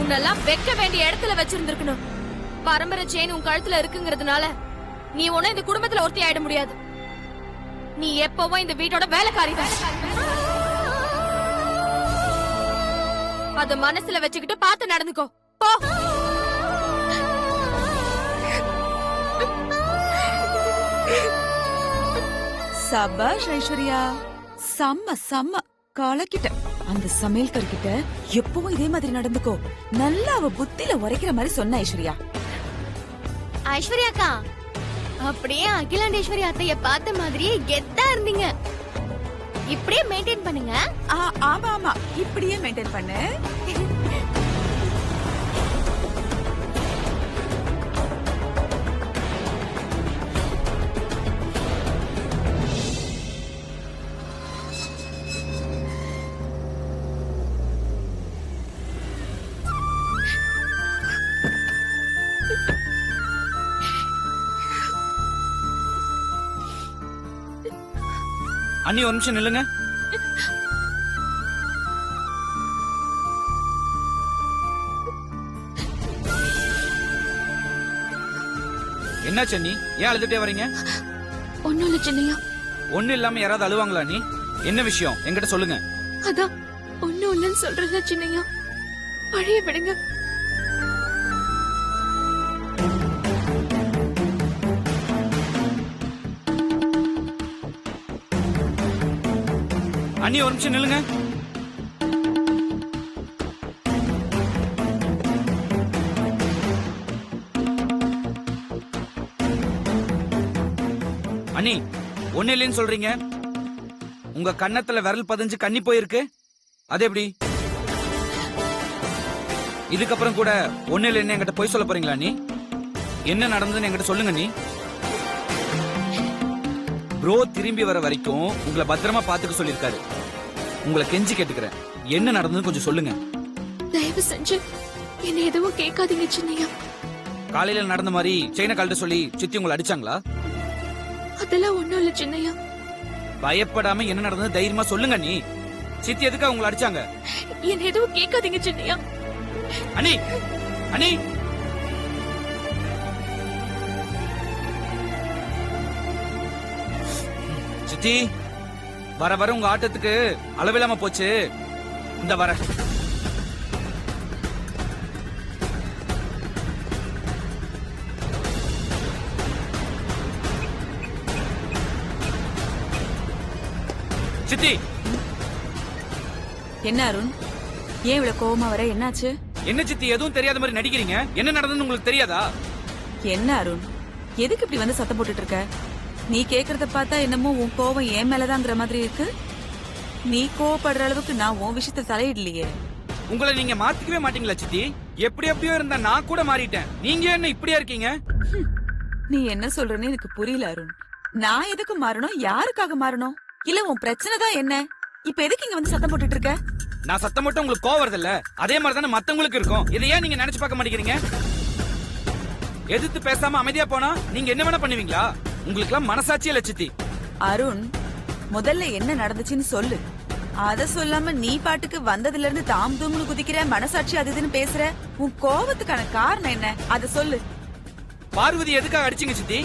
உன்னெல்லாம் வைக்க வேண்டிய இடத்துல வச்சிருந்திருக்கணும். பரம்பரை செயின் உன் கழுத்துல இருக்குங்கிறதுனால நீ ஒன்னும் இந்த குடும்பத்துல ஒருத்தி ஆயிட முடியாது. நீ எப்பவும் இந்த வீட்டோட வேலைக்காரி தான். அத மனசுல வச்சுக்கிட்டு பார்த்து நடந்துக்கோ. போ. சபாஷ் ஐஸ்வர்யா, செம்ம செம்ம கலக்கிட்ட. அந்த சமையல்காரர்கிட்ட எப்பவும் இதே மாதிரி நடந்துக்கோ. நல்லா அவ புத்தில உரைக்கிற மாதிரி சொன்ன ஐஸ்வர்யா. ஐஸ்வர்யாக்கா, அப்படியே அகிலாண்டேஸ்வரி அத்தைய பார்த்த மாதிரியே கெத்தா இருந்தீங்க. இப்படியே மெயின்டைன் பண்ணுங்க. ஆமா ஆமா, இப்படியே மெயின்டைன் பண்ணு. அண்ணி ஒரு நிமிஷம் நில்லுங்க. என்னாச்சு அண்ணி, ஏன் அழுதுட்டே வரீங்க? ஒண்ணும் இல்ல சின்னையா. ஒண்ணு இல்லாம யாராவது அழுவாங்களா அண்ணி? என்ன விஷயம் என்கிட்ட சொல்லுங்க. அதான் ஒண்ணும் இல்லன்னு சொல்றதா சின்னையா. பழைய விடுங்க. அண்ணி ஒரு நிமிஷம் நில்லுங்க. அண்ணி ஒண்ணு இல்லைன்னு சொல்றீங்க. உங்க கன்னத்துல விரல் பதிஞ்சு கண்ணி போயிருக்கு. அது எப்படி? இதுக்கப்புறம் கூட ஒண்ணு இல்லைன்னு என்கிட்ட போய் சொல்ல போறீங்களா அண்ணி? என்ன நடந்ததுன்னு என்கிட்ட சொல்லுங்க அண்ணி. ப்ரோ திரும்பி வர வரைக்கும் உங்களை பத்திரமா பாத்துக்க சொல்லிருக்காரு. உங்களை கெஞ்சி கேட்டுக்கிறேன், என்ன நடந்ததுன்னு கொஞ்சம் சொல்லுங்க. தயவு செஞ்சு என்ன எதுவும் கேட்காதீங்க சின்னையா. காலையில நடந்த மாதிரி செயினை கழட்ட சொல்லி சித்தி உங்களை அடிச்சாங்களா? அதெல்லாம் ஒண்ணும் இல்ல சின்னையா. பயப்படாம என்ன நடந்தது தைரியமா சொல்லுங்க நீ. சித்தி எதுக்கா உங்களை அடிச்சாங்க? என்ன எதுவும் கேட்காதீங்க சின்னையா. அண்ணி அண்ணி சித்தி, வர வர உங்க ஆட்டத்துக்கு அளவில்லாம போச்சு. இந்த வர சித்தி. என்ன அருண், ஏன் இவ்வளவு கோவமா வர? என்னாச்சு? என்ன சித்தி எதுவும் தெரியாத மாதிரி நடிக்கிறீங்க? என்ன நடந்ததுன்னு உங்களுக்கு தெரியாதா? என்ன அருண், எதுக்கு இப்படி வந்து சத்தம் போட்டுட்டு இருக்க? நீ கேக்குறத பார்த்தா என்னமோ உன் கோவம் என் மேலதாங்கிற மாதிரி இருக்கு. நீ கோவப்படுற அளவுக்கு நான் உன் விஷயத்த தலையிடலையே. உங்களை நீங்க மாத்திக்கவே மாட்டீங்களா சித்தி? எப்படி எப்படியோ இருந்தா நான் கூட மாறிட்டேன். நீங்க என்ன இப்படியா இருக்கீங்க? நீ என்ன சொல்றன்னு எனக்கு புரியல அருண். நான் எதுக்கு மாறணும்? யாருக்காக மாறணும்? இல்ல உன் பிரச்சனை தான் என்ன? இப்ப எதுக்கு இங்க வந்து சத்தம் போட்டுட்டு இருக்க? நான் சத்தம் மட்டும் உங்களுக்கு கோவம் வருதுல்ல, அதே மாதிரி தானே மத்தவங்களுக்கு இருக்கும். இதை ஏன் நீங்க நினைச்சு பார்க்க மாட்டேங்கிறீங்க? எதிர்த்து பேசாம அமைதியா போனா நீங்க என்ன வேணா பண்ணுவீங்களா? உங்களுக்கு எல்லாம் மனசாட்சியே இல்ல சித்தி. அருண், முதல்ல என்ன நடந்துச்சுன்னு சொல்லு. அத சொல்லாம நீ பாட்டுக்கு வந்ததுல இருந்து தாம் தூம்னு குதிக்கிற, மனசாட்சி அது இதுன்னு பேசுற. உன் கோவத்துக்கான காரணம் என்ன? அத சொல்லு. பார்வதி எதுக்காக அடிச்சீங்க சித்தி?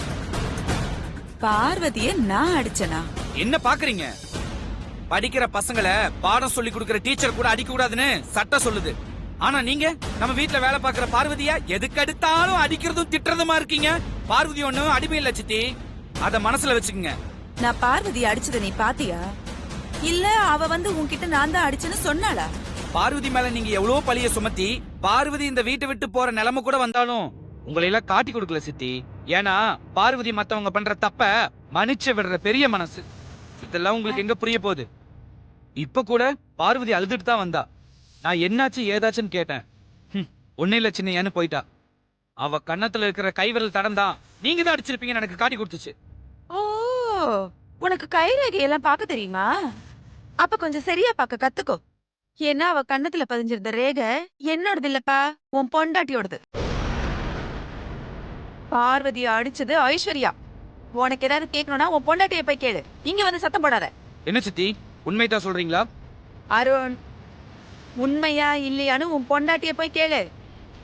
பார்வதிய நான் அடிச்சனா? என்ன பாக்குறீங்க? படிக்கிற பசங்களை பாடம் சொல்லி கொடுக்கிற டீச்சர் கூட அடிக்க கூடாதுன்னு சட்டம் சொல்லுது. ஆனா நீங்க நம்ம வீட்ல வேலை பாக்குற பார்வதியா எதுக்கு எடுத்தாலும் அடிக்கிறதும் திட்டுறதுமா இருக்கீங்க. பார்வதி ஒண்ணும் அடிமை இல்ல சித்தி, அத மனசுல வச்சுக்கோங்க. நான் பார்வதிய அடிச்சத நீ பாத்தியா? இல்ல அவ வந்து உன்கிட்ட நான் தான் அடிச்சேன்னு சொன்னாளா? பார்வதி மேல நீங்க எவ்வளவு பழிய சுமத்தி பார்வதி இந்த வீட்டை விட்டு போற நிலைமை கூட வந்தாலும் உங்களை எல்லாம் காட்டி கொடுக்கல சித்தி. ஏன்னா பார்வதி மத்தவங்க பண்ற தப்ப மன்னிச்சு விடுற பெரிய மனசு. இதெல்லாம் உங்களுக்கு எங்க புரிய போகுது? இப்ப கூட பார்வதி அழுதுட்டு தான் வந்தா. நான் என்னாச்சு ஏதாச்சுன்னு கேட்டேன். ஒண்ணு இல்ல சின்னையான்னு போயிட்டா. அவ கன்னத்துல இருக்கிற கைவிரல் தடம்தான் நீங்க தான் அடிச்சிருப்பீங்கன்னு எனக்கு காட்டி கொடுத்துச்சு. ஓ, உனக்கு கைரேகையெல்லாம் பார்க்க தெரியுமா? அப்ப கொஞ்சம் சரியா பார்க்க கத்துக்கோ. ஏன்னா அவ கன்னத்துல பதிஞ்சிருந்த ரேகை என்னோடது இல்லப்பா, உன் பொண்டாட்டியோடது. பார்வதிய அடிச்சது ஐஸ்வர்யா. உனக்கு ஏதாவது கேட்கணும்னா உன் பொண்டாட்டிய போய் கேளு. இங்க வந்து சத்தம் போடாத. என்ன சித்தி, உண்மைதான் சொல்றீங்களா? அருண், உண்மையா இல்லையான்னு உன் பொண்டாட்டிய போய் கேளு.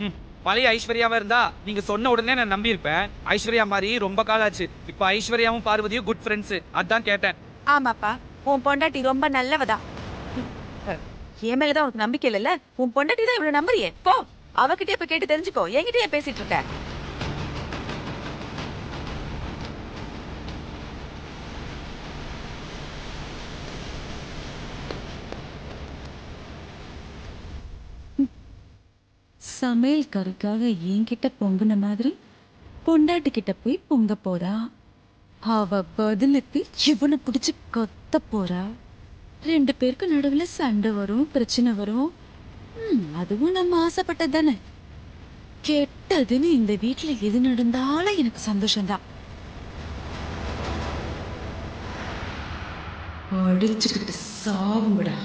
ம், பழைய ஐஸ்வர்யாவா இருந்தா நீங்க சொன்ன உடனே நான் நம்பியிருப்பேன். ஐஸ்வர்யா மாதிரி ரொம்ப காலம் ஆச்சு. இப்ப ஐஸ்வர்யாவும் பார்வதியும் குட் ஃப்ரெண்ட்ஸ். அதான் கேட்டேன். ஆமாப்பா, உன் பொண்டாட்டி ரொம்ப நல்லவதான். என் மேலதான் உனக்கு நம்பிக்கை இல்லைல்ல? உன் பொண்டாட்டி தான் இவ்வளவு நம்புறியே, போ அவகிட்டே போய் கேட்டு தெரிஞ்சுக்கோ. என்கிட்ட ஏன் பேசிட்டு இருக்க? சமையல்காரருக்காக என்கிட்ட பொங்குன மாதிரி பொண்டாட்டி கிட்ட போய் பொங்க போறா. அவ பதிலுக்கு இவனை பிடிச்சு கொத்த போறா. 2 பேருக்கு நடுவுல சண்டை வரும், பிரச்சனை வரும். அதுவும் நம்ம ஆசைப்பட்டது தானே. கெட்டதுன்னு இந்த வீட்டுல எது நடந்தாலும் எனக்கு சந்தோஷம்தான். அடிச்சுக்கிட்டு சாவுங்கடா.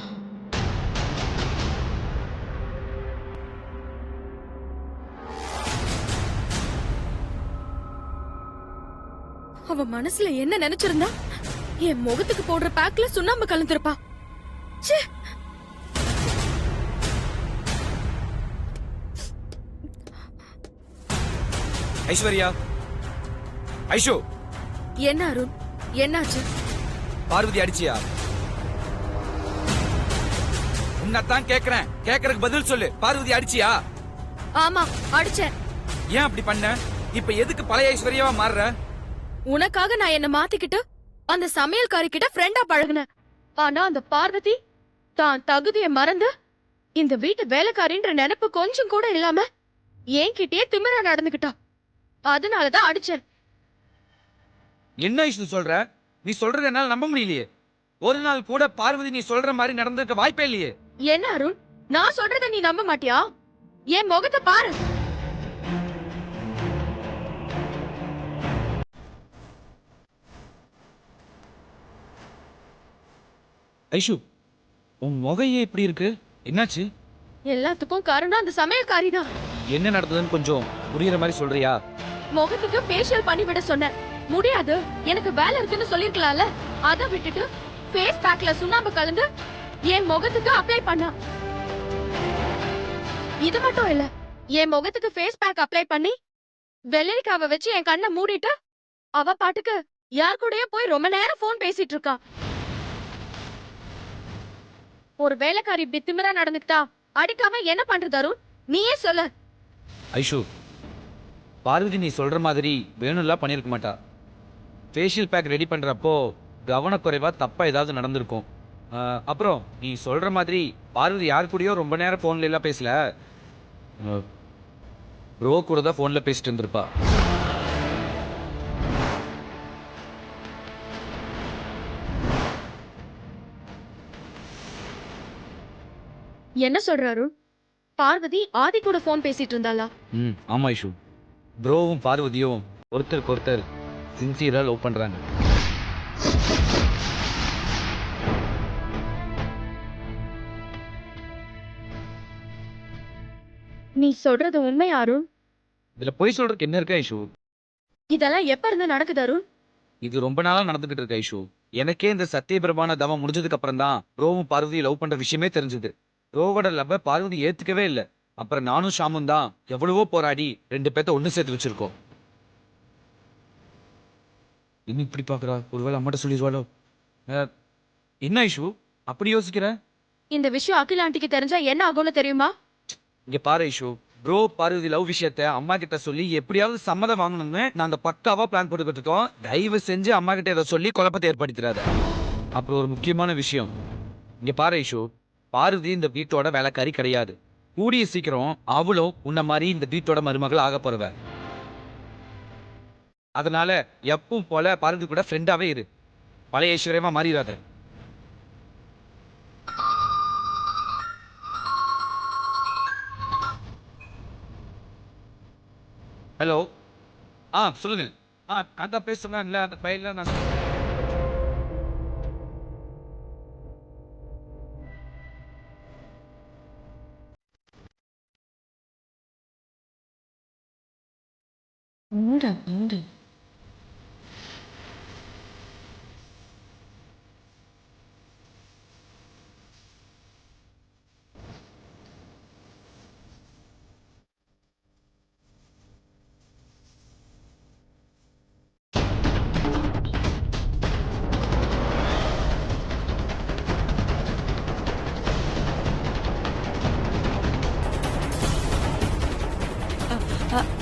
அவ மனசுல என்ன நினைச்சிருந்தா என் முகத்துக்கு போடுற பேக்ல சுண்ணாம்பு கலந்துருப்பா. ச்சே. ஐஸ்வர்யா, ஐஷு, என்ன அருண், என்னாச்சு? பார்வதி அடிச்சியா? உன்னதான் கேக்குறேன். கேக்குறதுக்கு பதில் சொல்லு. பார்வதி அடிச்சியா? ஆமா, அடிச்சேன். ஏன் அப்படி பண்ண? இப்ப எதுக்கு பழைய ஐஸ்வர்யாவா மாறுற? உனக்காக நான் என்ன மாத்திக்கிட்டு அந்த சமையல்காரி கிட்ட ஃப்ரெண்டா பழகுனேன். ஆனா அந்த பார்வதி தான் தகுதியை மறந்து இந்த வீட்டு வேலைக்காரின்ற நினைப்பு கொஞ்சம் கூட இல்லாம என்கிட்டயே திமிரா நடந்துகிட்டா. அதனாலதான் அடிச்சேன். என்ன ஐஷு சொல்ற? நீ சொல்றது என்னால நம்ப முடியலையே. ஒரு நாள் கூட பார்வதி நீ சொல்ற மாதிரி நடந்திருக்க வாய்ப்பே இல்லையே. என்ன அருண், நான் சொல்றத நீ நம்ப மாட்டியா? என் முகத்தை பாரு. ஐஷு, உன் முகையே இப்படி இருக்கு? என்னாச்சு? எல்லாத்துக்கும் காரணம் அந்த சமையல்காரி தான். என்ன நடந்ததுன்னு கொஞ்சம் புரியுற மாதிரி சொல்றியா? முகத்துக்கு ஃபேஷியல் பண்ணி விட சொன்னேன். முடியாது, எனக்கு வேலை இருக்குன்னு சொல்லிருக்கலாம்ல. அத விட்டுட்டு ஃபேஸ் பேக்ல சுண்ணாம்பு கலந்து என் முகத்துக்கு அப்ளை பண்ணா. இது மட்டும் இல்ல, என் முகத்துக்கு ஃபேஸ் பேக் அப்ளை பண்ணி வெள்ளரிக்காவை வச்சு என் கண்ணை மூடிட்டு அவ பாட்டுக்கு யார் கூடயே போய் ரொம்ப நேரம் போன் பேசிட்டு இருக்கா. ஒரு வேலைக்காரி இப்படி திமிரா நடந்துக்கிட்டா அடிக்காம என்ன பண்றது அருண்? நீயே சொல்லு. ஐஷு, பார்வதி நீ சொல்ற மாதிரி வேணும்லாம் பண்ணிருக்க மாட்டா. ஃபேஷியல் பேக் ரெடி பண்றப்போ கவனக்குறைவா தப்பா ஏதாவது நடந்திருக்கும். அப்புறம் நீ சொல்ற மாதிரி பார்வதி யார் கூடயோ ரொம்ப நேரம் போன்ல எல்லாம் பேசல. ப்ரோ கூட தான் போன்ல பேசிட்டு இருந்திருப்பா. என்ன சொல்ற அருண்? பார்வதி ஆதி கூட போன் பேசிட்டு இருந்தாளா? ஆமா ஐஷு, ப்ரோவும் பார்வதியும் ஒருத்தருக்கு ஒருத்தர் சின்சியரா லவ் பண்றாங்க. நீ சொல்றது உண்மை அருண்? இதுல பொய் சொல்றதுக்கு என்ன இருக்கு ஐஷு? இதெல்லாம் எப்ப இருந்து நடக்குது அருண்? இது ரொம்ப நாளா நடந்துகிட்டு இருக்கு ஐஷு. எனக்கே இந்த சத்தியபிரமான தவம் முடிஞ்சதுக்கு அப்புறம் தான் ப்ரோவும் பார்வதியும் லவ் பண்ற விஷயமே தெரிஞ்சது. ப்ரோவோட லவ்வ பார்வதி ஏத்துக்கவே இல்லை. அப்புறம் நானும் ஷாமும் தான் எவ்வளவோ போராடி 2 பேர்த்த ஒண்ணு சேர்த்து வச்சிருக்கோம். இன்னும் இப்படி பாக்குறா? ஒருவேளை அம்மாட்ட சொல்லிடுவாளோ? என்ன ஐஷு அப்படி யோசிக்கிற? இந்த விஷயம் அகில் ஆண்டிக்கு தெரிஞ்சா என்ன ஆகும்னு தெரியுமா? இங்க பாரு ஐஷு, ப்ரோ பார்வதி லவ் விஷயத்த அம்மா கிட்ட சொல்லி எப்படியாவது சம்மதம் வாங்கணும்னு நாங்க பக்காவா பிளான் போட்டுக்கிட்டு இருக்கோம். தயவு செஞ்சு அம்மா கிட்ட இதை சொல்லி குழப்பத்தை ஏற்படுத்திடாத. அப்புறம் ஒரு முக்கியமான விஷயம், இங்க பாரு ஐஷு, பார்வதி இந்த வீட்டோட வேலைக்காரி கிடையாது. கூடிய சீக்கிரம் அவளும் உன்ன மாதிரி இந்த வீட்டோட மருமகள் ஆக போறவ. அதனால எப்பவும் போல பார்வதி கூட ஃப்ரெண்டாவே இரு. பழைய ஐஸ்வர்யமா மாறிடாத. ஹலோ, சொல்லுங்க. நான் தான் பேசுறேன். இல்ல அந்த பையன்ல நான் மூட மூடு.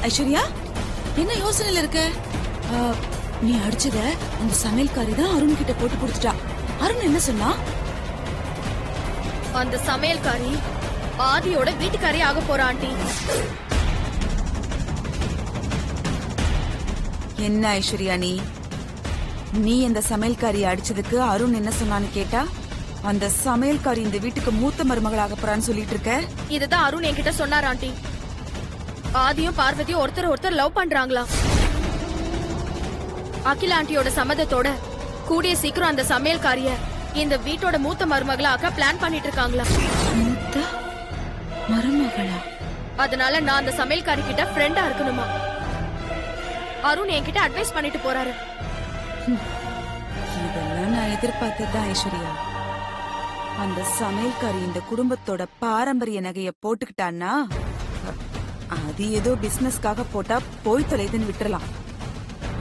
ஐஸ்வர்யா என்ன யோசனையில இருக்க? நீ அடிச்சத அந்த சமையல்காரி தான் அருண் கிட்ட போட்டு கொடுத்துட்டா. அருண் என்ன சொன்னா? அந்த சமையல்காரி ஆதியோட வீட்டுக்காரி ஆக போறா ஆண்டி. என்ன ஐஸ்வர்யா நீ இந்த சமையல்காரி அடிச்சதுக்கு அருண் என்ன சொன்னான்னு கேட்டா, அந்த சமையல்காரி இந்த வீட்டுக்கு மூத்த மருமகளாக போறான்னு சொல்லிட்டு இருக்க. இதுதான் அருண் என்கிட்ட சொன்னார் ஆண்டி. ஆதியும் பார்வதியும் ஒருத்தர் லவ் பண்றாங்களா? அகில ஆண்டியோட சம்மதத்தோட கூடிய சீக்கிரம் அந்த சமையல்காரிய இந்த வீட்டோட மூத்த மருமகளாக பிளான் பண்ணிட்டு இருக்காங்களா? மூத்த மருமகளா? அதனால நான் அந்த சமையல்காரி கிட்ட ஃப்ரெண்டா இருக்கணுமா? அருண் என்கிட்ட அட்வைஸ் பண்ணிட்டு போறாரு. இதெல்லாம் நான் எதிர்பார்த்ததுதான் ஐஸ்வர்யா. அந்த சமையல்காரி இந்த குடும்பத்தோட பாரம்பரிய நகைய போட்டுக்கிட்டான்னா, அது ஏதோ பிசினஸ்க்காக போட்டா போய் தொலைதுன்னு விட்டுறலாம்.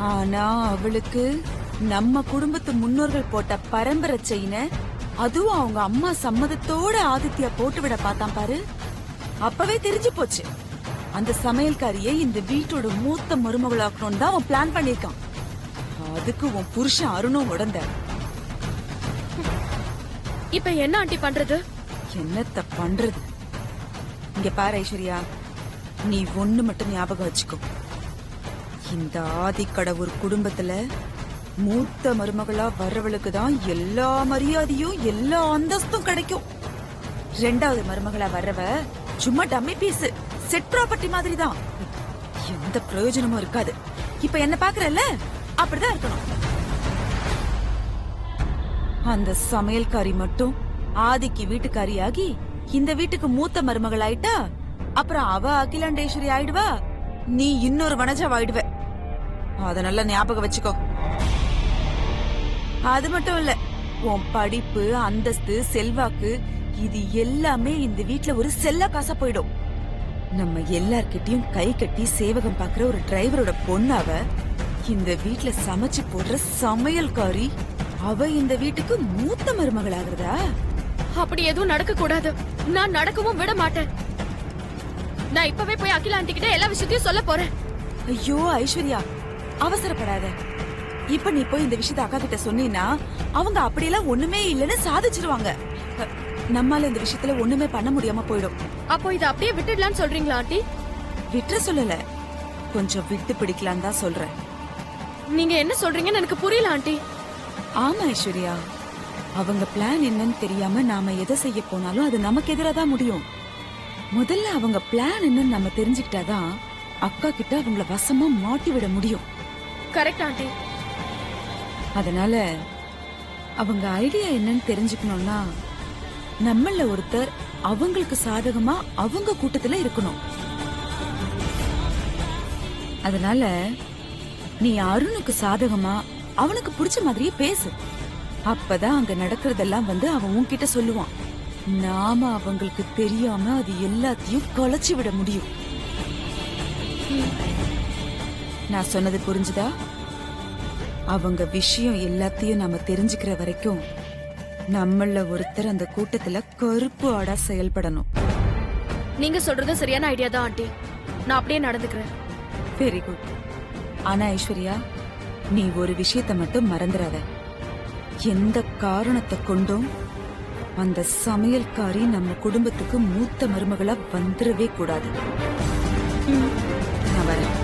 ஆனா அவளுக்கு நம்ம குடும்பத்து முன்னோர்கள் போட்ட பரம்பரை செயின, அதுவும் அவங்க அம்மா சம்மதத்தோட ஆதித்யா போட்டு விட பார்த்தான் பாரு. அப்பவே தெரிஞ்சு போச்சு, அந்த சமையல்காரியை இந்த வீட்டோட மூத்த மருமகளாக்கணும்னு தான் அவன் பிளான் பண்ணிருக்கான். அதுக்கு உன் புருஷன் அருணும் உடந்த. இப்ப என்ன ஆண்டி பண்றது? என்னத்த பண்றது? இங்க பாரு ஐஸ்வர்யா, நீ ஒண்ணு மட்டும் ஞாபகம் வச்சுக்கோ. இந்த ஆதிக்கடவுர் குடும்பத்துல மூத்த மருமகளா வர்றவளுக்கு தான் எல்லா மரியாதையும் எல்லா அந்தஸ்தும் கிடைக்கும். ரெண்டாவது மருமகளா வர்றவ சும்மா டம்மி பீஸ், செட் ப்ராப்பர்ட்டி மாதிரி தான். எந்த பிரயோஜனமும் இருக்காது. இப்ப என்ன பாக்குறல்ல, அப்படிதான் இருக்கணும். அந்த சமையல்காரி மட்டும் ஆதிக்கு வீட்டுக்காரியாகி இந்த வீட்டுக்கு மூத்த மருமகள் ஆயிட்டா, அப்புறம் அவ அகிலாண்டேஸ்வரி ஆயிடுவா, நீ இன்னொரு வனஜாவாயிடுவ. அத நல்லா ஞாபகம் வச்சுக்கோ. அது மட்டும் இல்ல, உன் படிப்பு, அந்தஸ்து, செல்வாக்கு இது எல்லாமே இந்த வீட்ல ஒரு செல்ல காசா போயிடும். நம்ம எல்லார்கிட்டயும் கை கட்டி சேவகம் பாக்குற ஒரு டிரைவரோட பொண்ணாவ இந்த வீட்ல சமைச்சு போடுற சமையல்காரி அவ இந்த வீட்டுக்கு மூத்த மருமகள் ஆகுறதா? அப்படி எதுவும் நடக்க கூடாது. நான் நடக்கவும் விட மாட்டேன். நான் இப்பவே போய் அகில ஆண்டி கிட்ட எல்லா விஷயத்தையும் சொல்ல போறேன். ஐயோ ஐஸ்வர்யா, அவசரப்படாத. இப்ப நீ போய் இந்த விஷயத்த அக்கா கிட்ட சொன்னீன்னா அவங்க அப்படியெல்லாம் ஒண்ணுமே இல்லைன்னு சாதிச்சிருவாங்க. நம்மால இந்த விஷயத்துல ஒண்ணுமே பண்ண முடியாம போயிடும். அப்போ இத அப்படியே விட்டுடலாம்னு சொல்றீங்களா ஆண்டி? விட்டுற சொல்லல, கொஞ்சம் விட்டு பிடிக்கலாம் தான் சொல்றேன். நீங்க என்ன சொல்றீங்கன்னு எனக்கு புரியல ஆண்டி. ஆமா ஐஸ்வர்யா, அவங்க பிளான் என்னன்னு தெரியாம நாம எதை செய்ய போனாலும் அது நமக்கு எதிராக தான் முடியும். முதல்ல அவங்க பிளான் என்னன்னு நம்ம தெரிஞ்சுக்கிட்டாதான் அக்கா கிட்ட அவங்கள வசமா மாட்டி விட முடியும். Correct aunty. அதனால அவங்க ஐடியா என்னன்னு தெரிஞ்சுக்கணும்னா நம்மள ஒருத்தர் அவங்களுக்கு சாதகமா அவங்க கூட்டத்துல இருக்கணும். அதனால நீ அருணுக்கு சாதகமா அவனுக்கு பிடிச்ச மாதிரியே பேசு. அப்பதான் அங்க நடக்கிறதெல்லாம் வந்து அவன் உன்கிட்ட சொல்லுவான். நாம அவங்களுக்கு தெரியாம அது எல்லாத்தையும் கலைச்சு விட முடியும். நான் சொன்னது புரிஞ்சுதா? அவங்க விஷயம் எல்லாத்தையும் நாம தெரிஞ்சுக்கிற வரைக்கும் நம்மள ஒருத்தர் அந்த கூட்டத்துல கருப்பு ஆடா செயல்படணும். நீங்க சொல்றது சரியான ஐடியா தான் ஆண்டி. நான் அப்படியே நடந்துக்கிறேன். Very good. ஆனா ஐஸ்வர்யா, நீ ஒரு விஷயத்த மட்டும் மறந்துடாத. எந்த காரணத்தை கொண்டும் அந்த சமையல்காரி நம்ம குடும்பத்துக்கு மூத்த மருமகளா வந்துடவே கூடாது. நான் வரேன்.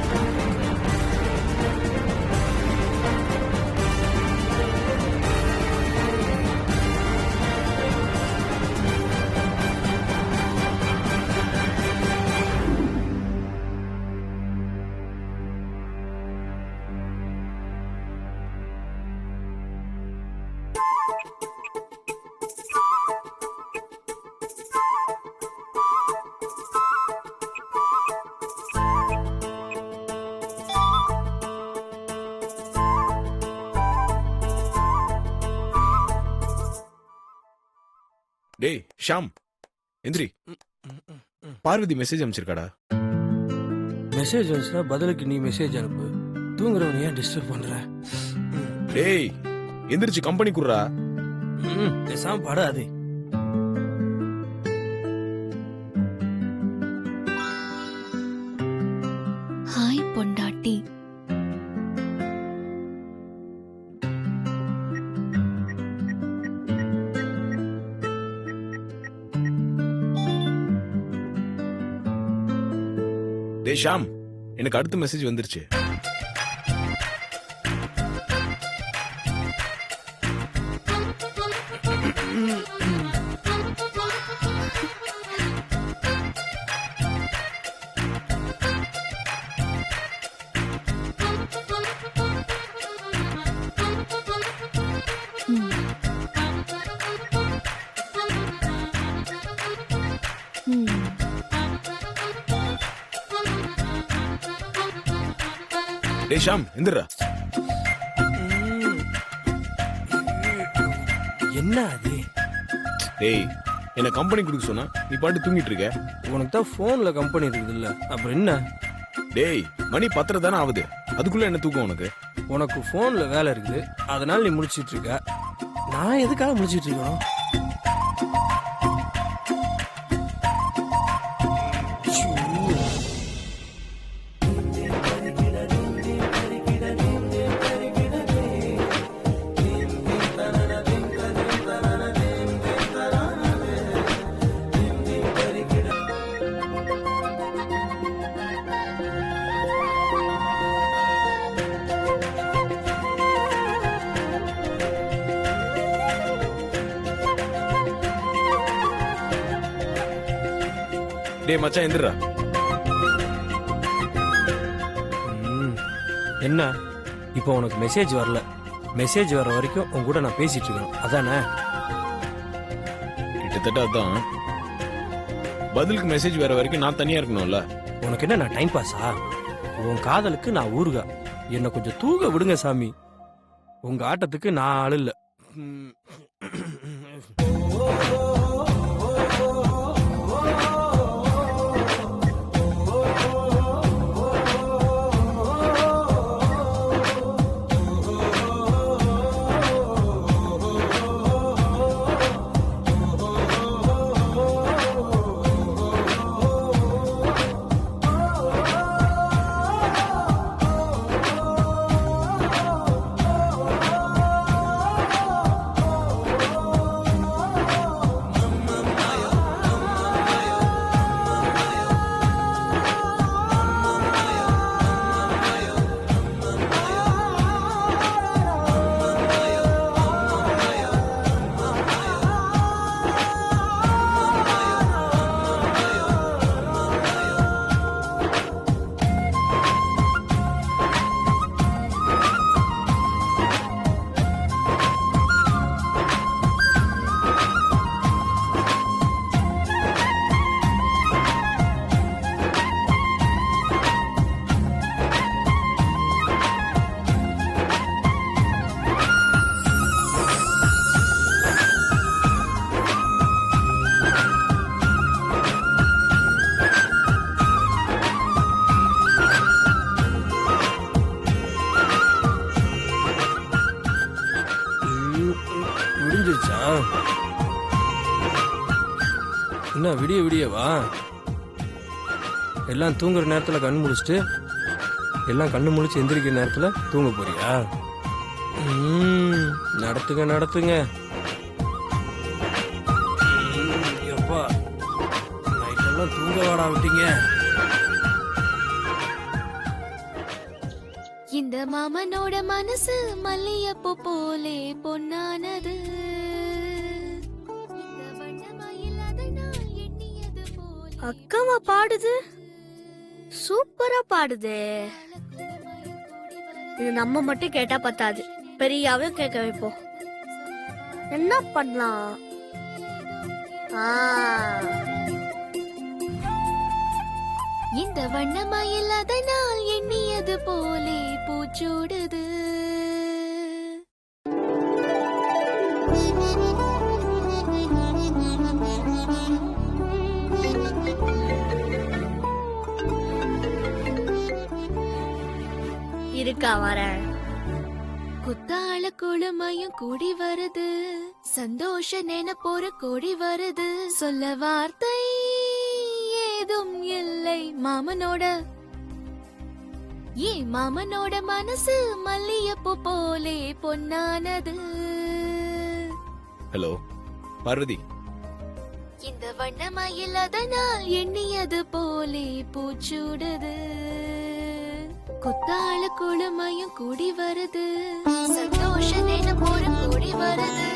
டேய் ஷாம், எந்திரி. பார்வதி மெசேஜ் அனுப்பிச்சிருக்காடா. மெசேஜ் வந்துச்சுன்னா பதிலுக்கு நீ மெசேஜ் அனுப்பு. தூங்குறவன் ஏன் டிஸ்டர்ப் பண்ற? டேய் எந்திரிச்சு கம்பெனி குடுறா. பேசாம படாது. டேய் ஷாம், எனக்கு அடுத்த மெசேஜ் வந்துருச்சு. டேய் ஷாம், எந்திரா. என்ன அது? டேய், என்ன கம்பெனி கொடுக்க சொன்னா நீ பாட்டு தூங்கிட்டு இருக்க. உனக்கு தான் போன்ல கம்பெனி இருக்குது இல்ல, அப்புறம் என்ன? டேய், மணி 10 தானே ஆகுது, அதுக்குள்ள என்ன தூக்கம் உனக்கு? உனக்கு போன்ல வேலை இருக்குது, அதனால நீ முடிச்சிட்டு இருக்க. நான் எதுக்காக முடிச்சிட்டு இருக்கணும்? டேய் மச்சான், எந்திரா. என்ன இப்போ உனக்கு மெசேஜ் வரல? மெசேஜ் வர வரைக்கும் உன் கூட நான் பேசிட்டு இருக்கேன், அதானே? கிட்டத்தட்ட அதான். பதிலுக்கு மெசேஜ் வர வரைக்கும் நான் தனியா இருக்கணும்ல. உனக்கு என்ன நான் டைம் பாஸா? உன் காதலுக்கு நான் ஊருகா. என்ன கொஞ்சம் தூங்க விடுங்க சாமி. உங்க ஆட்டத்துக்கு நான் ஆள் இல்ல. முடிஞ்சிருச்சா? என்ன விடிய விடியவா? எல்லாம் தூங்குற நேரத்துல கண் முழிச்சிட்டு எல்லாம் கண்ணு முழிச்சு எந்திரிக்கிற நேரத்துல தூங்க போறியா? நடத்துங்க நடத்துங்க. எப்பா நைட்டெல்லாம் தூங்க வாடா விட்டீங்க. இந்த மாமனோட மனசு மல்லியப்பூ போலே பொன்னானது. அக்காவா பாடுது? சூப்பரா பாடுது. இது நம்ம மட்டும் கேட்டா பத்தாது, பெரியாவையும் கேட்க வைப்போம். என்ன பண்ணலாம்? இந்த வண்ணமயில் அதனால் எண்ணியது போலே பூச்சூடுது. இருக்கா வரேன். குத்தாள குழுமையும் கூடி வருது, சந்தோஷ நினைப்போற கூடி வருது. சொல்ல வார்த்தை ஏதும் இல்லை மாமனோட. ஏன் மாமனோட மனசு மல்லியப்பூ போலே பொன்னானது. ஹலோ பார்வதி, இந்த வண்ணமயில் அதனால் எண்ணியது போலே பூச்சூடுது குத்தால குழுமையும் கூடி வருது சந்தோஷ தினம் ஒரு கூடி வருது